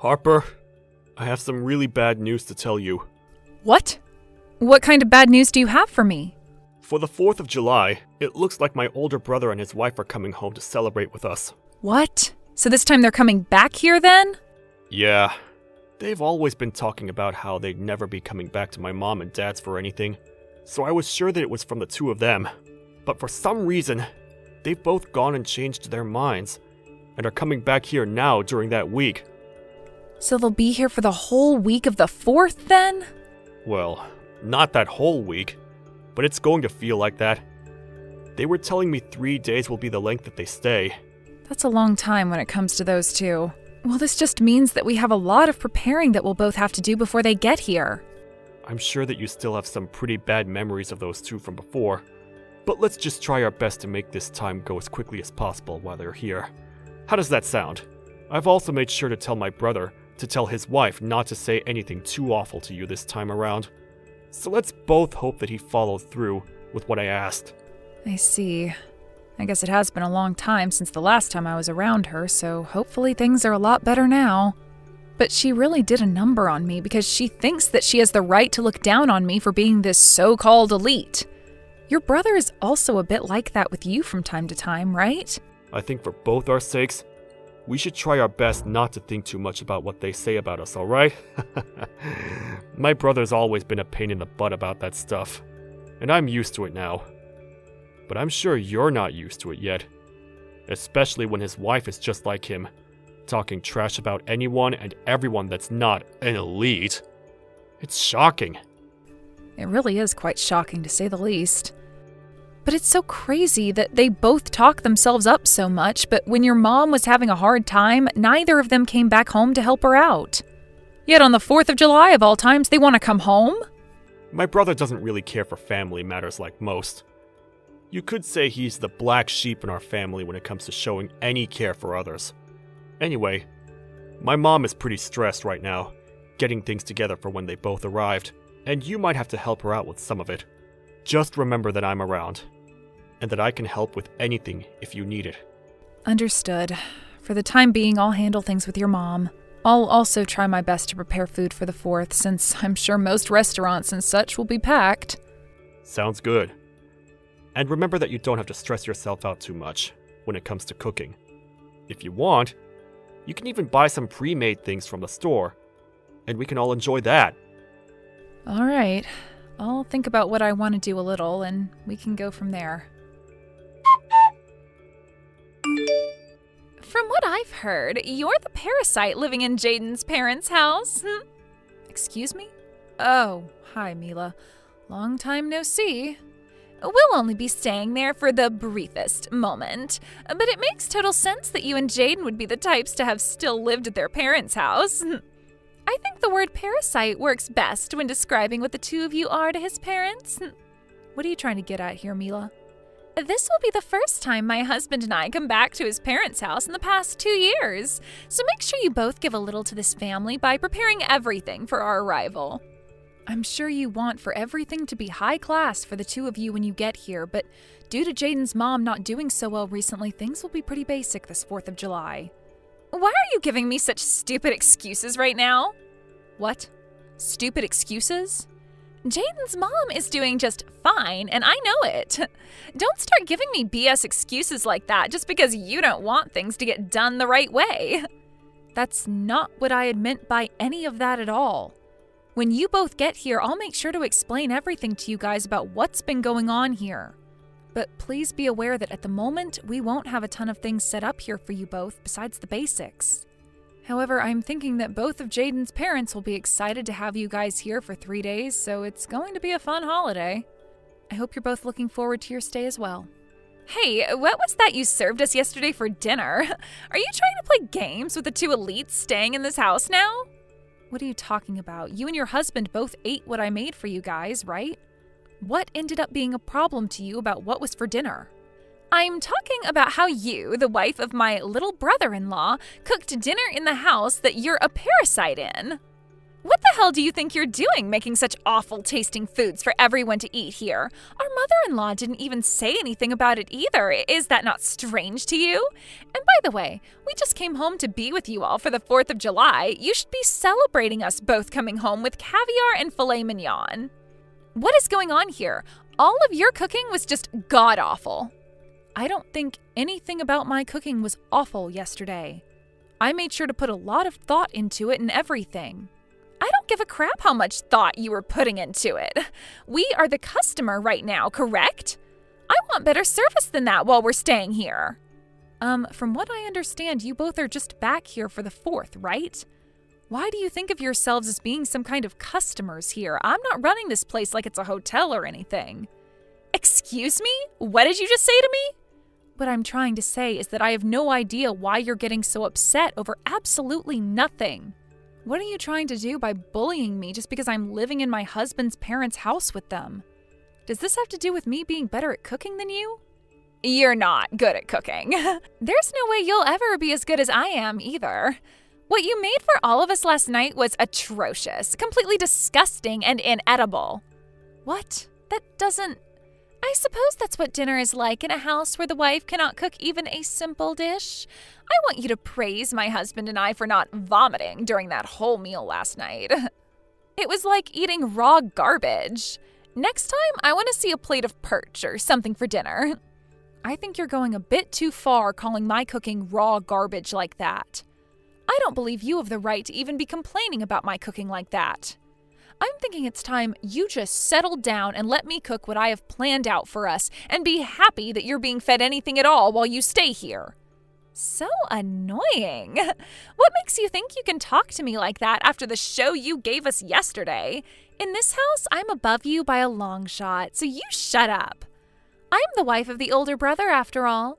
Harper, I have some really bad news to tell you. What? What kind of bad news do you have for me? For the 4th of July, it looks like my older brother and his wife are coming home to celebrate with us. What? So this time they're coming back here then? Yeah. They've always been talking about how they'd never be coming back to my mom and dad's for anything, so I was sure that it was from the two of them. But for some reason, they've both gone and changed their minds, and are coming back here now during that week. So they'll be here for the whole week of the 4th then? Well, not that whole week, but it's going to feel like that. They were telling me 3 days will be the length that they stay. That's a long time when it comes to those two. Well, this just means that we have a lot of preparing that we'll both have to do before they get here. I'm sure that you still have some pretty bad memories of those two from before, but let's just try our best to make this time go as quickly as possible while they're here. How does that sound? I've also made sure to tell my brother to tell his wife not to say anything too awful to you this time around. So let's both hope that he followed through with what I asked. I see. I guess it has been a long time since the last time I was around her, so hopefully things are a lot better now. But she really did a number on me because she thinks that she has the right to look down on me for being this so-called elite. Your brother is also a bit like that with you from time to time, right? I think for both our sakes, we should try our best not to think too much about what they say about us, alright? My brother's always been a pain in the butt about that stuff, and I'm used to it now. But I'm sure you're not used to it yet. Especially when his wife is just like him, talking trash about anyone and everyone that's not an elite. It's shocking. It really is quite shocking to say the least. But it's so crazy that they both talk themselves up so much, but when your mom was having a hard time, neither of them came back home to help her out. Yet on the 4th of July of all times, they want to come home? My brother doesn't really care for family matters like most. You could say he's the black sheep in our family when it comes to showing any care for others. Anyway, my mom is pretty stressed right now, getting things together for when they both arrived, and you might have to help her out with some of it. Just remember that I'm around, and that I can help with anything if you need it. Understood. For the time being, I'll handle things with your mom. I'll also try my best to prepare food for the 4th, since I'm sure most restaurants and such will be packed. Sounds good. And remember that you don't have to stress yourself out too much when it comes to cooking. If you want, you can even buy some pre-made things from the store, and we can all enjoy that. All right. I'll think about what I want to do a little, and we can go from there. From what I've heard, you're the parasite living in Jaden's parents' house. Excuse me? Oh, hi, Mila. Long time no see. We'll only be staying there for the briefest moment, but it makes total sense that you and Jaden would be the types to have still lived at their parents' house. I think the word parasite works best when describing what the two of you are to his parents. What are you trying to get at here, Mila? This will be the first time my husband and I come back to his parents' house in the past 2 years, so make sure you both give a little to this family by preparing everything for our arrival. I'm sure you want for everything to be high class for the two of you when you get here, but due to Jaden's mom not doing so well recently, things will be pretty basic this 4th of July. Why are you giving me such stupid excuses right now? What? Stupid excuses? Jaden's mom is doing just fine, and I know it. Don't start giving me BS excuses like that just because you don't want things to get done the right way. That's not what I had meant by any of that at all. When you both get here, I'll make sure to explain everything to you guys about what's been going on here. But please be aware that at the moment, we won't have a ton of things set up here for you both besides the basics. However, I'm thinking that both of Jaden's parents will be excited to have you guys here for 3 days, so it's going to be a fun holiday. I hope you're both looking forward to your stay as well. Hey, what was that you served us yesterday for dinner? Are you trying to play games with the two elites staying in this house now? What are you talking about? You and your husband both ate what I made for you guys, right? What ended up being a problem to you about what was for dinner? I'm talking about how you, the wife of my little brother-in-law, cooked dinner in the house that you're a parasite in. What the hell do you think you're doing making such awful tasting foods for everyone to eat here? Our mother-in-law didn't even say anything about it either. Is that not strange to you? And by the way, we just came home to be with you all for the 4th of July. You should be celebrating us both coming home with caviar and filet mignon. What is going on here? All of your cooking was just god-awful. I don't think anything about my cooking was awful yesterday. I made sure to put a lot of thought into it and everything. I don't give a crap how much thought you were putting into it. We are the customer right now, correct? I want better service than that while we're staying here. From what I understand, you both are just back here for the 4th, right? Why do you think of yourselves as being some kind of customers here? I'm not running this place like it's a hotel or anything. Excuse me? What did you just say to me? What I'm trying to say is that I have no idea why you're getting so upset over absolutely nothing. What are you trying to do by bullying me just because I'm living in my husband's parents' house with them? Does this have to do with me being better at cooking than you? You're not good at cooking. There's no way you'll ever be as good as I am either. What you made for all of us last night was atrocious, completely disgusting and inedible. What? That doesn't... I suppose that's what dinner is like in a house where the wife cannot cook even a simple dish. I want you to praise my husband and I for not vomiting during that whole meal last night. It was like eating raw garbage. Next time, I want to see a plate of perch or something for dinner. I think you're going a bit too far calling my cooking raw garbage like that. I don't believe you have the right to even be complaining about my cooking like that. I'm thinking it's time you just settle down and let me cook what I have planned out for us and be happy that you're being fed anything at all while you stay here. So annoying. What makes you think you can talk to me like that after the show you gave us yesterday? In this house, I'm above you by a long shot, so you shut up. I'm the wife of the older brother, after all.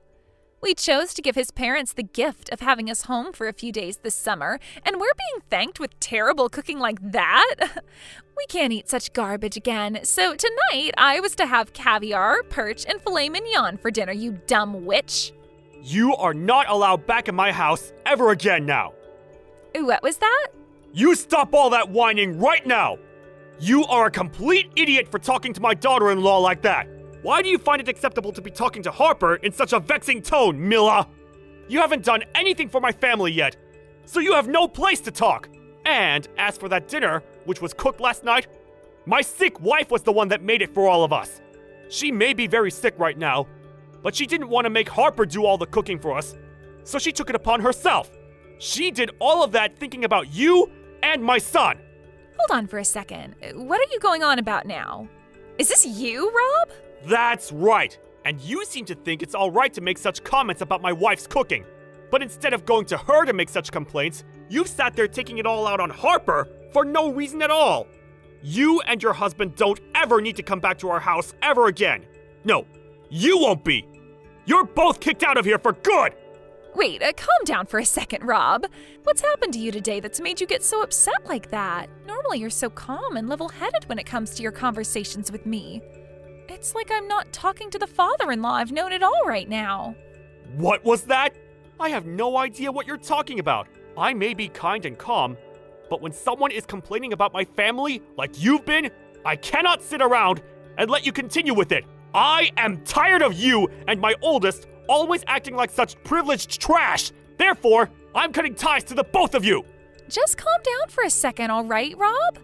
We chose to give his parents the gift of having us home for a few days this summer, and we're being thanked with terrible cooking like that? We can't eat such garbage again, so tonight I was to have caviar, perch, and filet mignon for dinner, you dumb witch. You are not allowed back in my house ever again now. What was that? You stop all that whining right now. You are a complete idiot for talking to my daughter-in-law like that. Why do you find it acceptable to be talking to Harper in such a vexing tone, Mila? You haven't done anything for my family yet, so you have no place to talk. And as for that dinner, which was cooked last night, my sick wife was the one that made it for all of us. She may be very sick right now, but she didn't want to make Harper do all the cooking for us, so she took it upon herself. She did all of that thinking about you and my son. Hold on for a second. What are you going on about now? Is this you, Rob? That's right. And you seem to think it's all right to make such comments about my wife's cooking. But instead of going to her to make such complaints, you've sat there taking it all out on Harper for no reason at all. You and your husband don't ever need to come back to our house ever again. No, you won't be. You're both kicked out of here for good. Wait, calm down for a second, Rob. What's happened to you today that's made you get so upset like that? Normally you're so calm and level-headed when it comes to your conversations with me. It's like I'm not talking to the father-in-law I've known at all right now. What was that? I have no idea what you're talking about. I may be kind and calm, but when someone is complaining about my family like you've been, I cannot sit around and let you continue with it. I am tired of you and my oldest always acting like such privileged trash. Therefore, I'm cutting ties to the both of you. Just calm down for a second, all right, Rob?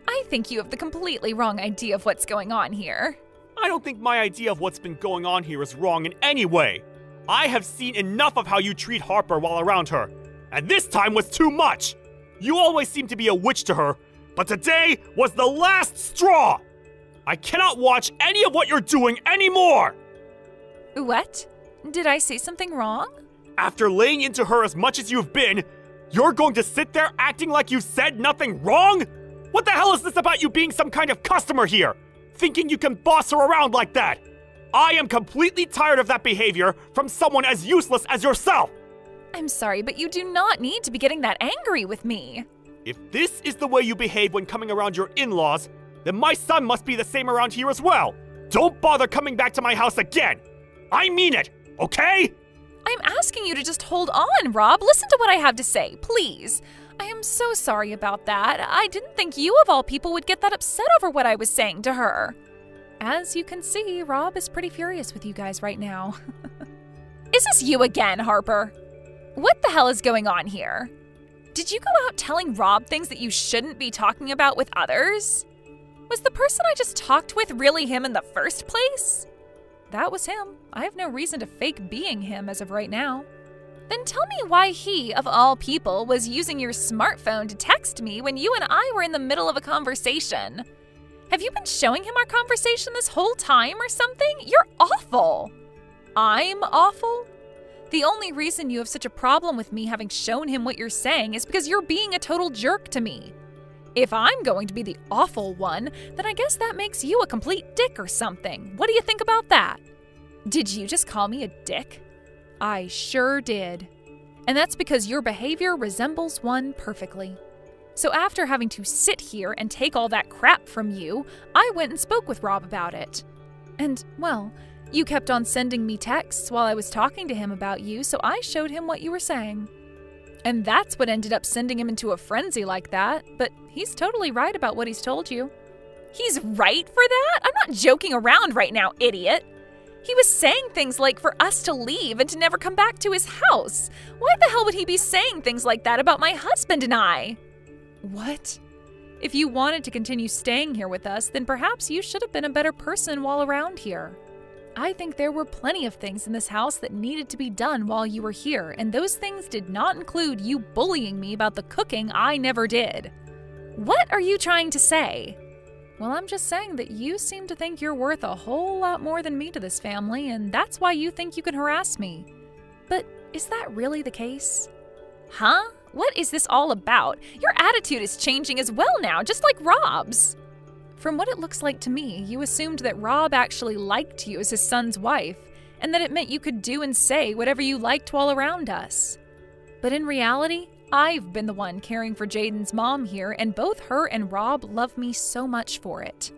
I think you have the completely wrong idea of what's going on here. I don't think my idea of what's been going on here is wrong in any way. I have seen enough of how you treat Harper while around her, and this time was too much. You always seem to be a witch to her, but today was the last straw. I cannot watch any of what you're doing anymore. What? Did I say something wrong? After laying into her as much as you've been, you're going to sit there acting like you said nothing wrong? What the hell is this about you being some kind of customer here? Thinking you can boss her around like that? I am completely tired of that behavior from someone as useless as yourself. I'm sorry, but you do not need to be getting that angry with me. If this is the way you behave when coming around your in-laws, then my son must be the same around here as well. Don't bother coming back to my house again. I mean it, okay? I'm asking you to just hold on, Rob. Listen to what I have to say, please. I am so sorry about that. I didn't think you of all people would get that upset over what I was saying to her. As you can see, Rob is pretty furious with you guys right now. Is this you again, Harper? What the hell is going on here? Did you go out telling Rob things that you shouldn't be talking about with others? Was the person I just talked with really him in the first place? That was him. I have no reason to fake being him as of right now. Then tell me why he, of all people, was using your smartphone to text me when you and I were in the middle of a conversation. Have you been showing him our conversation this whole time or something? You're awful. I'm awful? The only reason you have such a problem with me having shown him what you're saying is because you're being a total jerk to me. If I'm going to be the awful one, then I guess that makes you a complete dick or something. What do you think about that? Did you just call me a dick? I sure did. And that's because your behavior resembles one perfectly. So after having to sit here and take all that crap from you, I went and spoke with Rob about it. And, well, you kept on sending me texts while I was talking to him about you, so I showed him what you were saying. And that's what ended up sending him into a frenzy like that, but he's totally right about what he's told you. He's right for that? I'm not joking around right now, idiot. He was saying things like for us to leave and to never come back to his house. Why the hell would he be saying things like that about my husband and I? What? If you wanted to continue staying here with us, then perhaps you should have been a better person while around here. I think there were plenty of things in this house that needed to be done while you were here, and those things did not include you bullying me about the cooking I never did. What are you trying to say? Well, I'm just saying that you seem to think you're worth a whole lot more than me to this family, and that's why you think you can harass me. But is that really the case? Huh? What is this all about? Your attitude is changing as well now, just like Rob's. From what it looks like to me, you assumed that Rob actually liked you as his son's wife, and that it meant you could do and say whatever you liked while around us. But in reality, I've been the one caring for Jaden's mom here, and both her and Rob love me so much for it.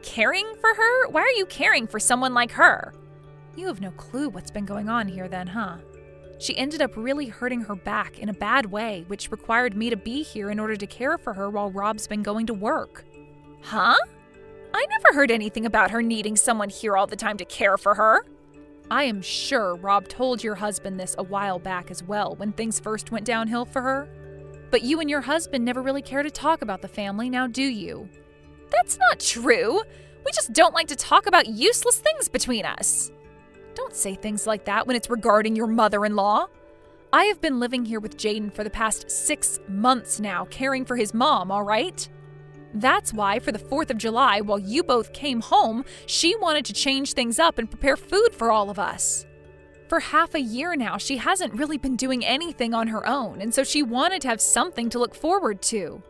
Caring for her? Why are you caring for someone like her? You have no clue what's been going on here then, huh? She ended up really hurting her back in a bad way, which required me to be here in order to care for her while Rob's been going to work. Huh? I never heard anything about her needing someone here all the time to care for her. I am sure Rob told your husband this a while back as well, when things first went downhill for her. But you and your husband never really care to talk about the family, now do you? That's not true. We just don't like to talk about useless things between us. Don't say things like that when it's regarding your mother-in-law. I have been living here with Jaden for the past 6 months now, caring for his mom, all right? That's why, for the 4th of July, while you both came home, she wanted to change things up and prepare food for all of us. For half a year now, she hasn't really been doing anything on her own, and so she wanted to have something to look forward to.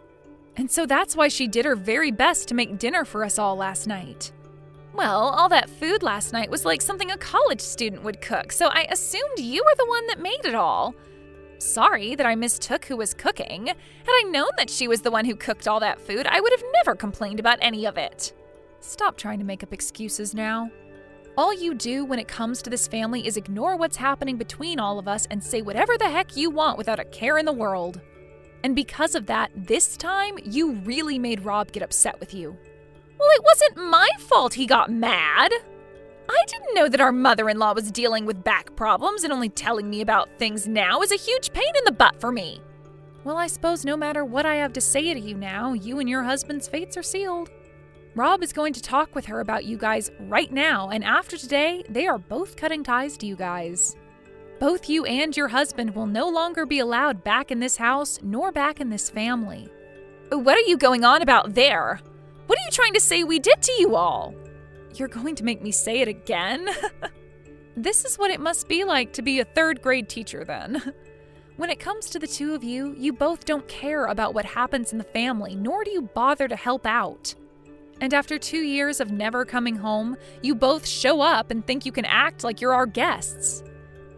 And so that's why she did her very best to make dinner for us all last night. Well, all that food last night was like something a college student would cook, so I assumed you were the one that made it all. Sorry that I mistook who was cooking. Had I known that she was the one who cooked all that food, I would have never complained about any of it. Stop trying to make up excuses now. All you do when it comes to this family is ignore what's happening between all of us and say whatever the heck you want without a care in the world. And because of that, this time, you really made Rob get upset with you. Well, it wasn't my fault he got mad. I didn't know that our mother-in-law was dealing with back problems, and only telling me about things now is a huge pain in the butt for me. Well, I suppose no matter what I have to say to you now, you and your husband's fates are sealed. Rob is going to talk with her about you guys right now, and after today, they are both cutting ties to you guys. Both you and your husband will no longer be allowed back in this house, nor back in this family. What are you going on about there? What are you trying to say we did to you all? You're going to make me say it again? This is what it must be like to be a 3rd grade teacher then. When it comes to the two of you, you both don't care about what happens in the family, nor do you bother to help out. And after 2 years of never coming home, you both show up and think you can act like you're our guests.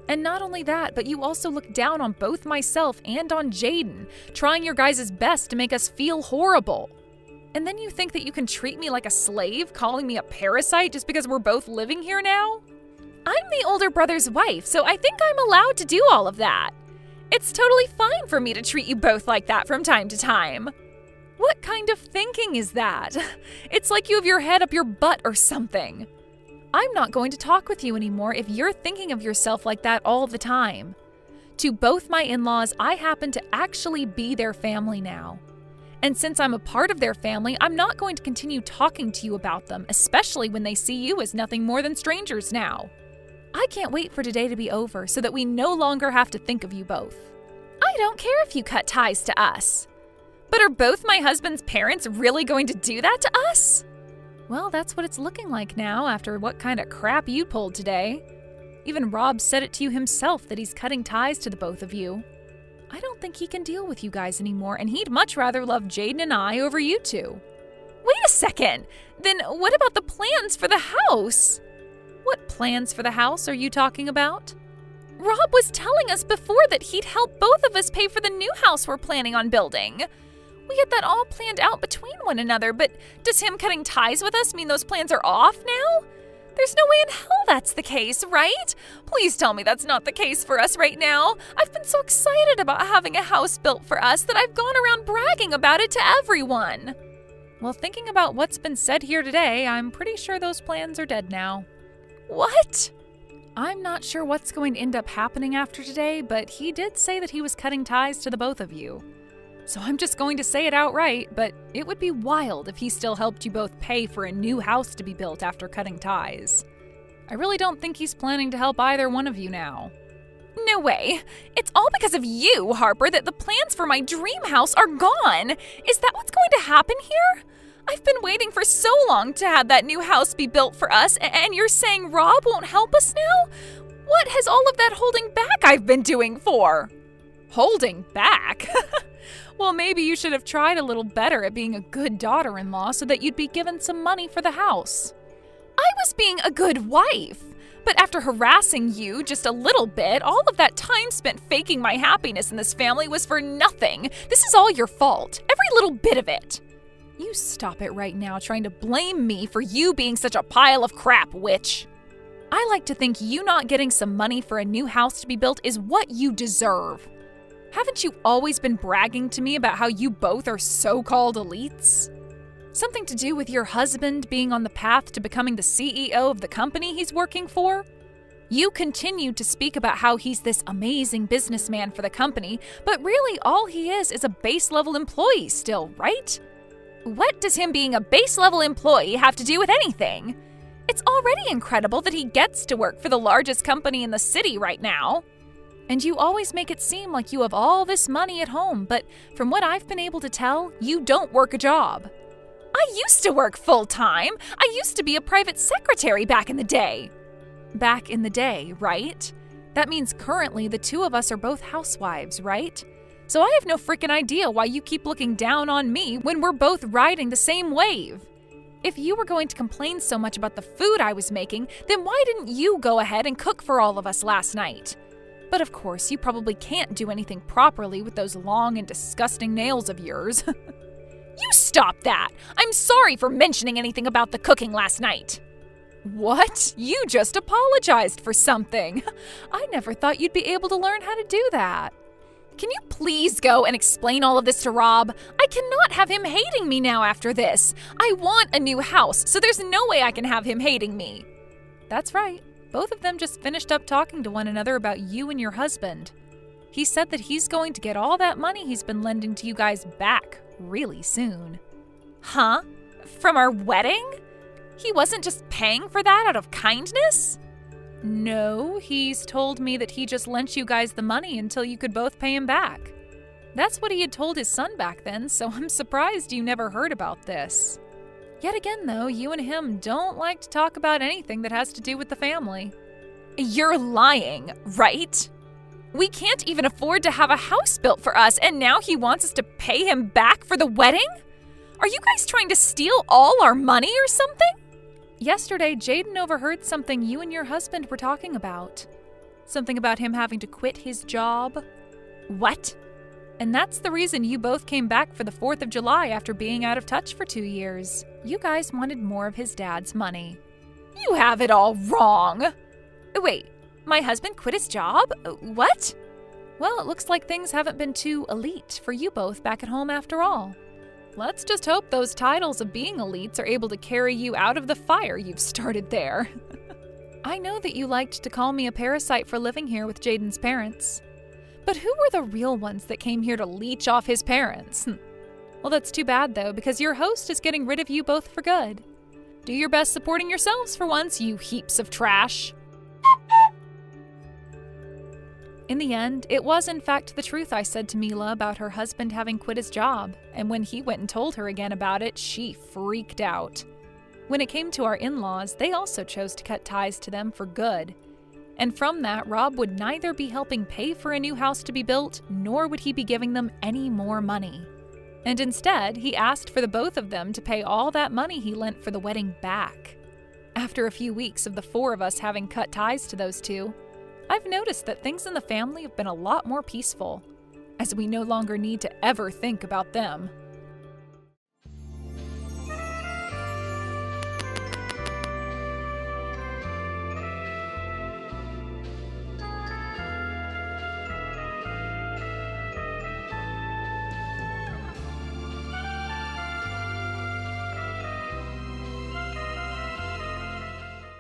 And not only that, but you also look down on both myself and on Jaden, trying your guys' best to make us feel horrible. And then you think that you can treat me like a slave, calling me a parasite just because we're both living here now? I'm the older brother's wife, so I think I'm allowed to do all of that. It's totally fine for me to treat you both like that from time to time. What kind of thinking is that? It's like you have your head up your butt or something. I'm not going to talk with you anymore if you're thinking of yourself like that all the time. To both my in-laws, I happen to actually be their family now. And since I'm a part of their family, I'm not going to continue talking to you about them, especially when they see you as nothing more than strangers now. I can't wait for today to be over so that we no longer have to think of you both. I don't care if you cut ties to us. But are both my husband's parents really going to do that to us? Well, that's what it's looking like now after what kind of crap you pulled today. Even Rob said it to you himself that he's cutting ties to the both of you. I don't think he can deal with you guys anymore, and he'd much rather love Jaden and I over you two. Wait a second! Then what about the plans for the house? What plans for the house are you talking about? Rob was telling us before that he'd help both of us pay for the new house we're planning on building. We had that all planned out between one another, but does him cutting ties with us mean those plans are off now? There's no way in hell that's the case, right? Please tell me that's not the case for us right now. I've been so excited about having a house built for us that I've gone around bragging about it to everyone. Well, thinking about what's been said here today, I'm pretty sure those plans are dead now. What? I'm not sure what's going to end up happening after today, but he did say that he was cutting ties to the both of you. So I'm just going to say it outright, but it would be wild if he still helped you both pay for a new house to be built after cutting ties. I really don't think he's planning to help either one of you now. No way. It's all because of you, Harper, that the plans for my dream house are gone. Is that what's going to happen here? I've been waiting for so long to have that new house be built for us, and you're saying Rob won't help us now? What has all of that holding back I've been doing for? Holding back? Well, maybe you should have tried a little better at being a good daughter-in-law so that you'd be given some money for the house. I was being a good wife, but after harassing you just a little bit, all of that time spent faking my happiness in this family was for nothing. This is all your fault, every little bit of it. You stop it right now trying to blame me for you being such a pile of crap, witch. I like to think you not getting some money for a new house to be built is what you deserve. Haven't you always been bragging to me about how you both are so-called elites? Something to do with your husband being on the path to becoming the CEO of the company he's working for? You continue to speak about how he's this amazing businessman for the company, but really all he is a base-level employee still, right? What does him being a base-level employee have to do with anything? It's already incredible that he gets to work for the largest company in the city right now. And you always make it seem like you have all this money at home, but from what I've been able to tell, you don't work a job. I used to work full-time. I used to be a private secretary back in the day. Back in the day, right? That means currently the two of us are both housewives, right? So I have no freaking idea why you keep looking down on me when we're both riding the same wave. If you were going to complain so much about the food I was making, then why didn't you go ahead and cook for all of us last night? But of course, you probably can't do anything properly with those long and disgusting nails of yours. You stop that! I'm sorry for mentioning anything about the cooking last night. What? You just apologized for something. I never thought you'd be able to learn how to do that. Can you please go and explain all of this to Rob? I cannot have him hating me now after this. I want a new house, so there's no way I can have him hating me. That's right. Both of them just finished up talking to one another about you and your husband. He said that he's going to get all that money he's been lending to you guys back really soon. Huh? From our wedding? He wasn't just paying for that out of kindness? No, he's told me that he just lent you guys the money until you could both pay him back. That's what he had told his son back then, so I'm surprised you never heard about this. Yet again, though, you and him don't like to talk about anything that has to do with the family. You're lying, right? We can't even afford to have a house built for us, and now he wants us to pay him back for the wedding? Are you guys trying to steal all our money or something? Yesterday, Jaden overheard something you and your husband were talking about. Something about him having to quit his job. What? And that's the reason you both came back for the 4th of July after being out of touch for 2 years. You guys wanted more of his dad's money. You have it all wrong. Wait, my husband quit his job? What? Well, it looks like things haven't been too elite for you both back at home after all. Let's just hope those titles of being elites are able to carry you out of the fire you've started there. I know that you liked to call me a parasite for living here with Jaden's parents. But who were the real ones that came here to leech off his parents? Well, that's too bad, though, because your host is getting rid of you both for good. Do your best supporting yourselves for once, you heaps of trash. In the end, it was in fact the truth I said to Mila about her husband having quit his job, and when he went and told her again about it, she freaked out. When it came to our in-laws, they also chose to cut ties to them for good. And from that, Rob would neither be helping pay for a new house to be built, nor would he be giving them any more money. And instead, he asked for the both of them to pay all that money he lent for the wedding back. After a few weeks of the four of us having cut ties to those two, I've noticed that things in the family have been a lot more peaceful, as we no longer need to ever think about them.